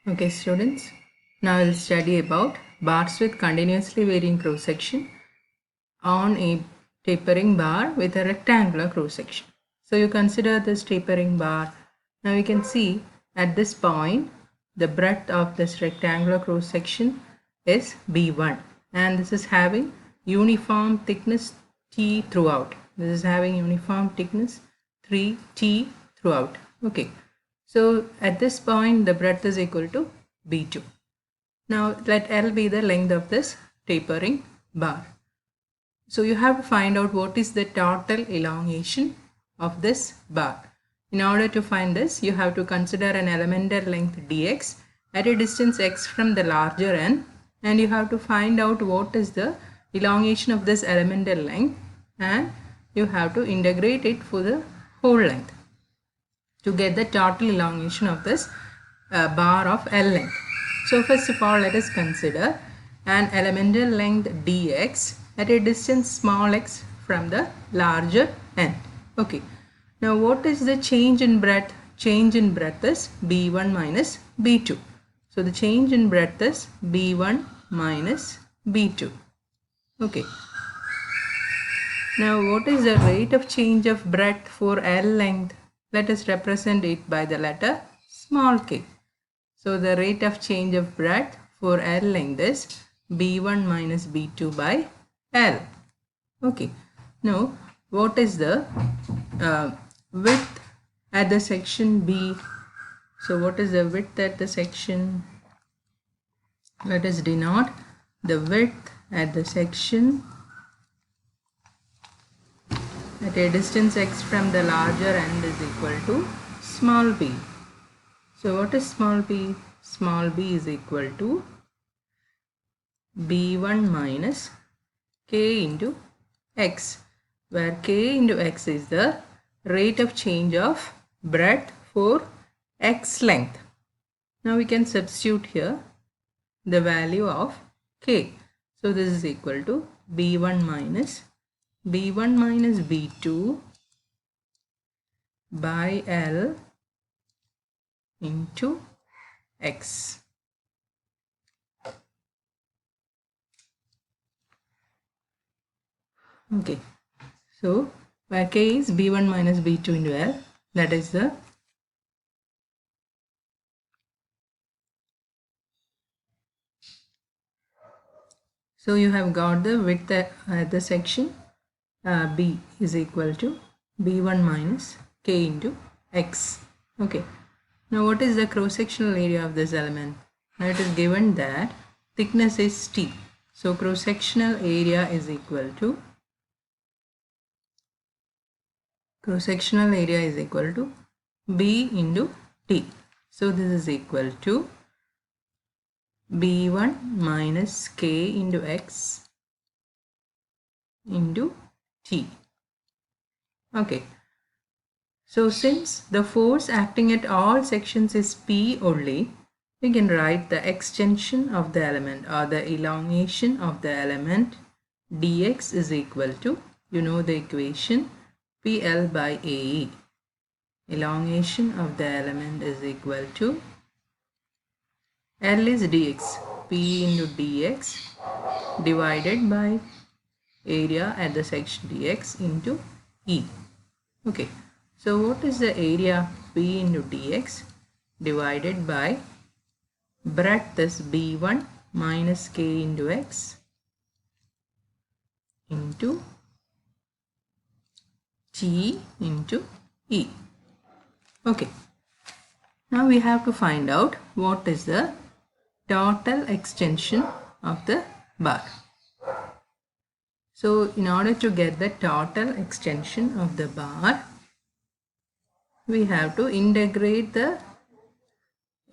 Okay, students, now we'll study about bars with continuously varying cross section on a tapering bar with a rectangular cross section. So you consider this tapering bar. Now you can see at this point the breadth of this rectangular cross section is B1, and this is having uniform thickness T throughout. This is having uniform thickness 3T throughout. Okay. So at this point the breadth is equal to B2. Now let L be the length of this tapering bar. So you have to find out what is the total elongation of this bar. In order to find this, you have to consider an elemental length dx at a distance x from the larger n, and you have to find out what is the elongation of this elemental length, and you have to integrate it for the whole length to get the total elongation of this bar of L length. So first of all, let us consider an elemental length dx at a distance small x from the larger n. Okay. Now what is the change in breadth? Change in breadth is b1 minus b2. So the change in breadth is b1 minus b2. Okay. Now what is the rate of change of breadth for L length? Let us represent it by the letter small k. So the rate of change of breadth for L length is B1 minus B2 by L. Okay. Now what is the width at the section B? So what is the width at the section? Let us denote the width at the section at a distance x from the larger end is equal to small b. So what is small b? Small b is equal to b1 minus k into x, where k into x is the rate of change of breadth for x length. Now we can substitute here the value of k. So this is equal to b1 minus b2 by L into x. Okay, so where k is b1 minus b2 into L, that is the so you have got the width at the section b is equal to b1 minus k into x. Okay, now what is the cross-sectional area of this element? Now it is given that thickness is t, so cross-sectional area is equal to b into t. So this is equal to b1 minus k into x into t. Okay. So since the force acting at all sections is P only, we can write the extension of the element or the elongation of the element dx is equal to, you know the equation, PL by AE. Elongation of the element is equal to L is dx, P into dx divided by area at the section dx into E. Okay. So what is the area P into dx divided by breadth is b1 minus k into x into t into e. Okay. Now we have to find out what is the total extension of the bar. So in order to get the total extension of the bar, we have to integrate the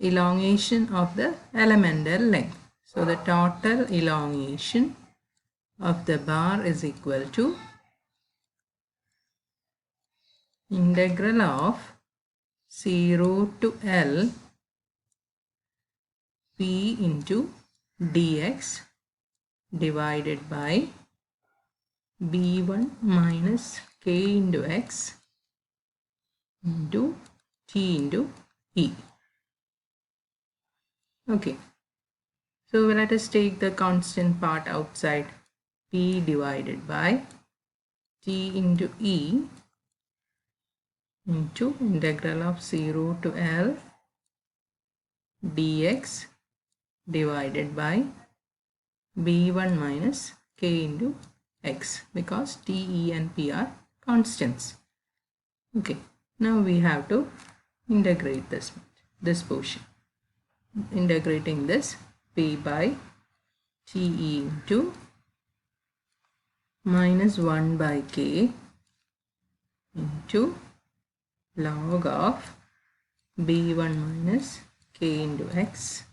elongation of the elemental length. So the total elongation of the bar is equal to integral of 0 to L P into dx divided by b1 minus k into x into t into e. Okay, so let us take the constant part outside. P divided by T into E into integral of 0 to L dx divided by b1 minus k into x, because t, e and p are constants. Okay, now we have to integrate this portion. Integrating this, p by te into minus 1 by k into log of b1 minus k into x,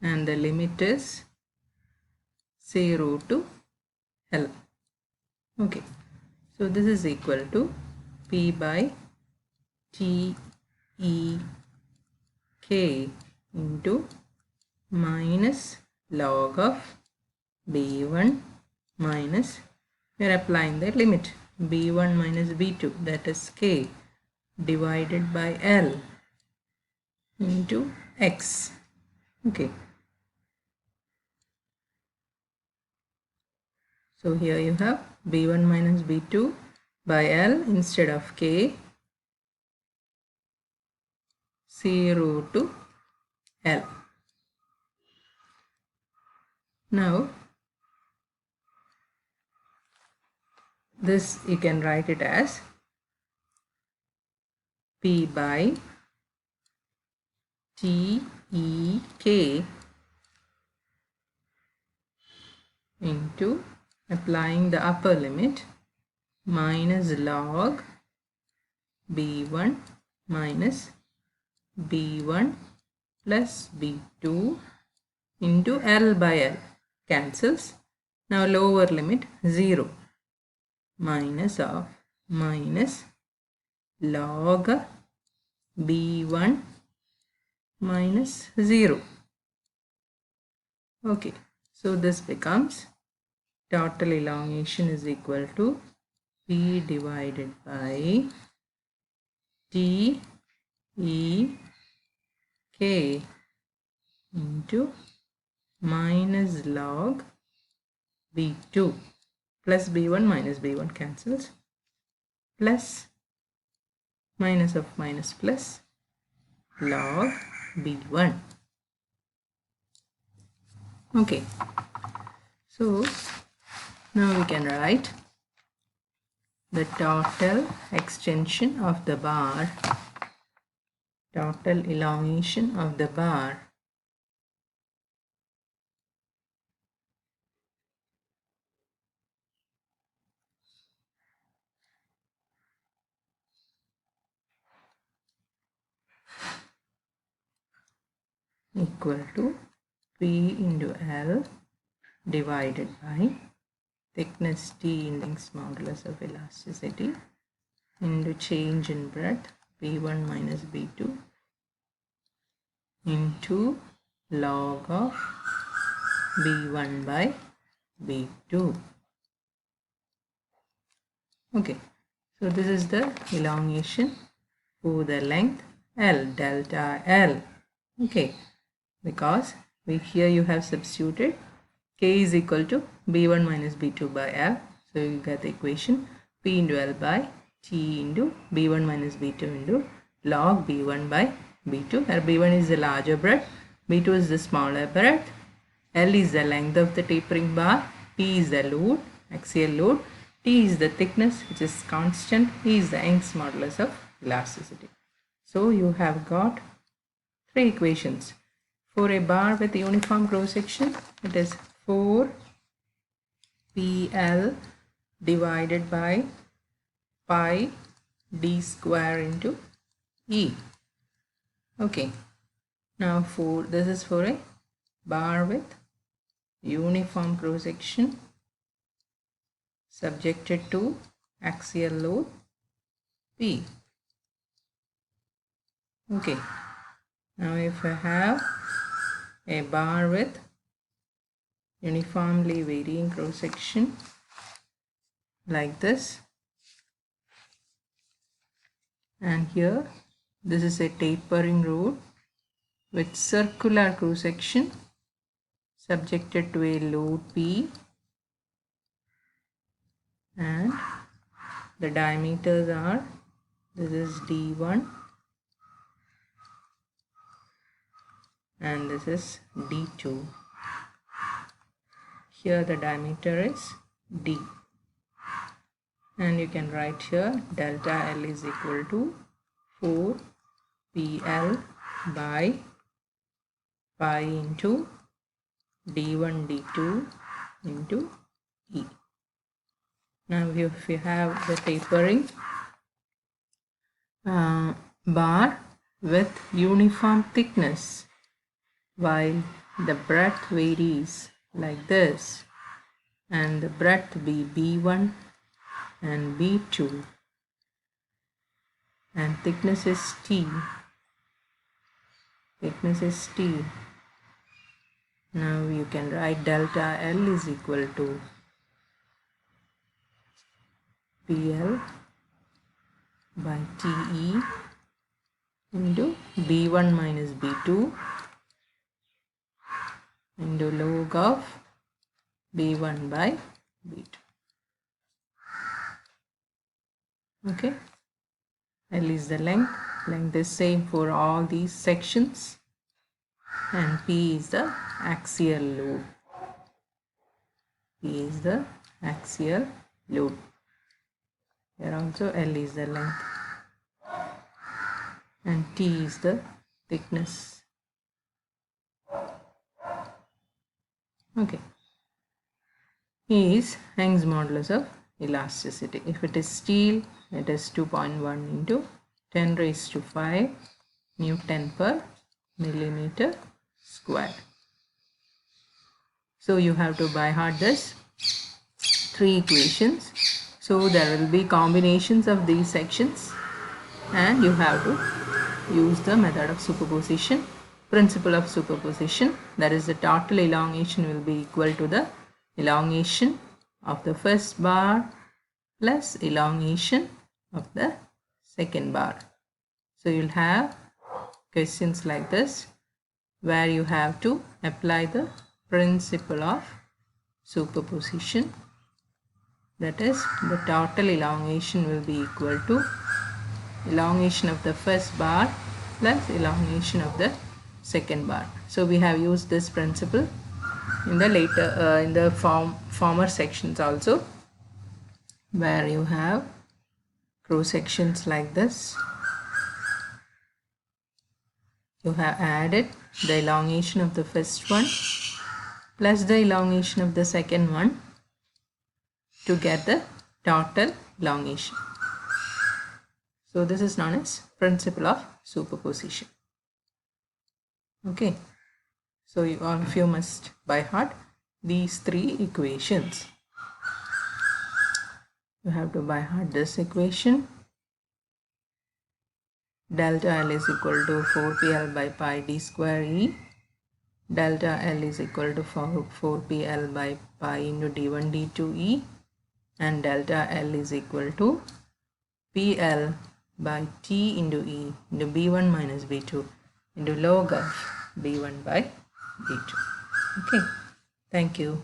and the limit is 0 to L. Okay, so this is equal to p by t e k into minus log of b1 minus, we are applying the limit, b1 minus b2, that is k, divided by L into x. Okay, so here you have b1 minus b2 by L instead of k, 0 to L. Now this you can write it as p by t e k into, applying the upper limit, minus log b1 minus b1 plus b2 into L by L, cancels. Now lower limit 0, minus of minus log b1 minus 0. Okay, so this becomes total elongation is equal to p divided by t e k into minus log b2 plus b1 minus b1 cancels, plus minus of minus plus log b1. Okay, so now we can write the total extension of the bar, total elongation of the bar equal to P into L divided by thickness T index modulus of elasticity into change in breadth B1 minus B2 into log of B1 by B2. Okay, so this is the elongation for the length L, delta L. Okay, because here you have substituted k is equal to b1 minus b2 by L. So you get the equation p into L by t into b1 minus b2 into log b1 by b2, where b1 is the larger breadth, b2 is the smaller breadth, L is the length of the tapering bar, P is the load, axial load, T is the thickness which is constant, E is the Young's modulus of elasticity. So you have got three equations. For a bar with uniform cross section, it is 4 PL divided by pi d square into E. Okay, now this is for a bar with uniform cross section subjected to axial load P. Okay, now if I have a bar with uniformly varying cross section like this, and here This is a tapering road with circular cross section subjected to a load P, and the diameters are, this is D1 and this is D2. Here the diameter is D, and you can write here delta L is equal to 4 PL by pi into D1 D2 into E. Now if you have the tapering bar with uniform thickness, while the breadth varies like this, and the breadth be B1 and B2, and thickness is T. Thickness is T. Now you can write delta L is equal to PL by TE into B1 minus B2 into log of B1 by B2. Okay, L is the length is same for all these sections, and P is the axial load. P is the axial load. Here also L is the length and T is the thickness. Okay. E is Young's modulus of elasticity. If it is steel, it is 2.1 into 10 raised to 5 Newton per millimeter square. So you have to by heart this 3 equations. So there will be combinations of these sections, and you have to use the method of superposition, principle of superposition. That is, the total elongation will be equal to the elongation of the first bar plus elongation of the second bar. So you'll have questions like this where you have to apply the principle of superposition. That is, the total elongation will be equal to elongation of the first bar plus elongation of the second bar. So we have used this principle in the former sections also, where you have cross sections like this. You have added the elongation of the first one plus the elongation of the second one to get the total elongation. So this is known as principle of superposition. Okay, so all of you must by heart these 3 equations. You have to by heart this equation. Delta L is equal to 4PL by pi d square E. Delta L is equal to 4PL by pi into d1 d2 E. And delta L is equal to PL by T into E into B1 minus B2 into log of B1 by B2. Okay, thank you.